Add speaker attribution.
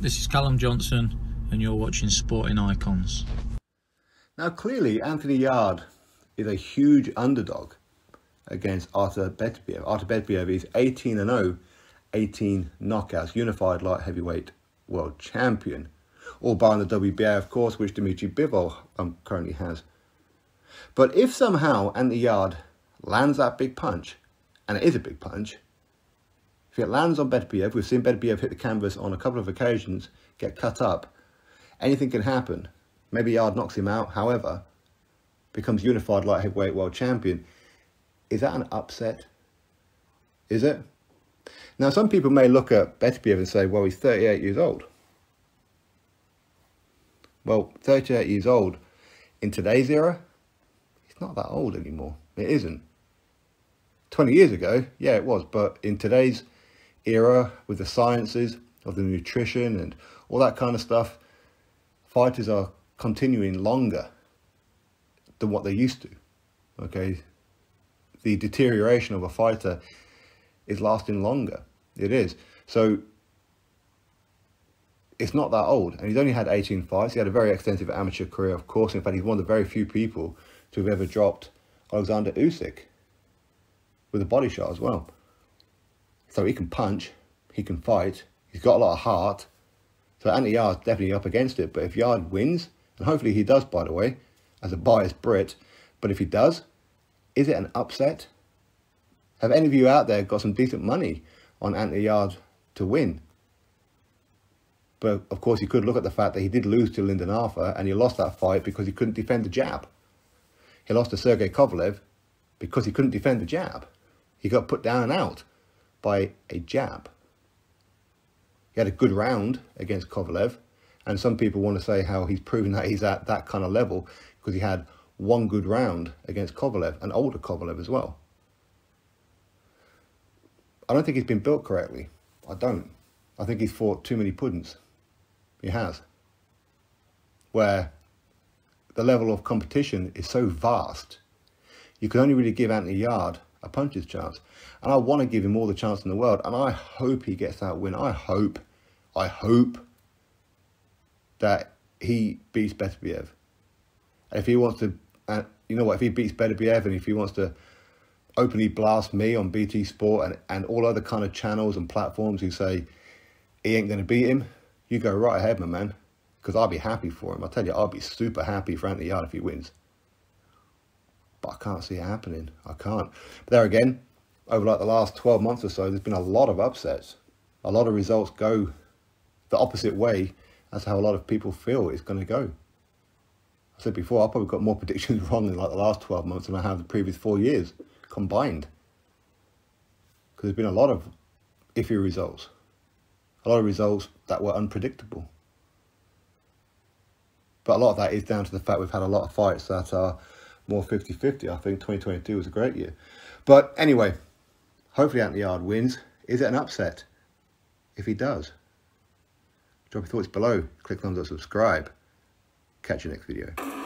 Speaker 1: this is Callum Johnson and you're watching Sporting Icons.
Speaker 2: Now clearly Anthony Yarde is a huge underdog against Artur Beterbiev. Artur Beterbiev is 18-0, 18 knockouts, unified light heavyweight world champion. All barring the WBA, of course, which Dmitry Bivol currently has. But if somehow Anthony Yarde lands that big punch, and it is a big punch, if it lands on Beterbiev, we've seen Beterbiev hit the canvas on a couple of occasions, get cut up, anything can happen. Maybe Yarde knocks him out, however, becomes unified light heavyweight world champion. Is that an upset? Is it? Now, some people may look at Beterbiev and say, well, he's 38 years old. Well, 38 years old in today's era, he's not that old anymore. It isn't. 20 years ago, yeah, it was. But in today's era, with the sciences of the nutrition and all that kind of stuff, fighters are continuing longer than what they used to. Okay? The deterioration of a fighter is lasting longer. It is. So it's not that old. And he's only had 18 fights. He had a very extensive amateur career, of course. In fact, he's one of the very few people to have ever dropped Alexander Usyk with a body shot as well. So he can punch, he can fight, he's got a lot of heart. So Anthony Yarde's definitely up against it. But if Yarde wins, and hopefully he does, by the way, as a biased Brit, but if he does, is it an upset? Have any of you out there got some decent money on Anthony Yarde to win? But of course, you could look at the fact that he did lose to Lyndon Arthur, and he lost that fight because he couldn't defend the jab. He lost to Sergey Kovalev because he couldn't defend the jab. He got put down and out by a jab. He had a good round against Kovalev, and some people want to say how he's proven that he's at that kind of level because he had one good round against Kovalev, an older Kovalev as well. I don't think he's been built correctly. I don't. I think he's fought too many puddings. He has. Where the level of competition is so vast, you can only really give Anthony Yarde a puncher's chance. And I want to give him all the chance in the world, and I hope he gets that win. I hope that he beats Beterbiev. And if he wants to, you know what, if he beats Beterbiev and if he wants to openly blast me on BT Sport and all other kind of channels and platforms who say he ain't going to beat him, you go right ahead, my man, because I'll be happy for him. I tell you, I'll be super happy for Anthony Yarde if he wins. But I can't see it happening. I can't. But there again, over like the last 12 months or so, there's been a lot of upsets. A lot of results go the opposite way as how a lot of people feel it's going to go. I said before, I probably got more predictions wrong in like the last 12 months than I have the previous 4 years combined. Because there's been a lot of iffy results. A lot of results that were unpredictable. But a lot of that is down to the fact we've had a lot of fights that are more 50-50. I think 2022 was a great year. But anyway, hopefully Anthony Yarde wins. Is it an upset? If he does, drop your thoughts below. Click thumbs up, subscribe. Catch you next video.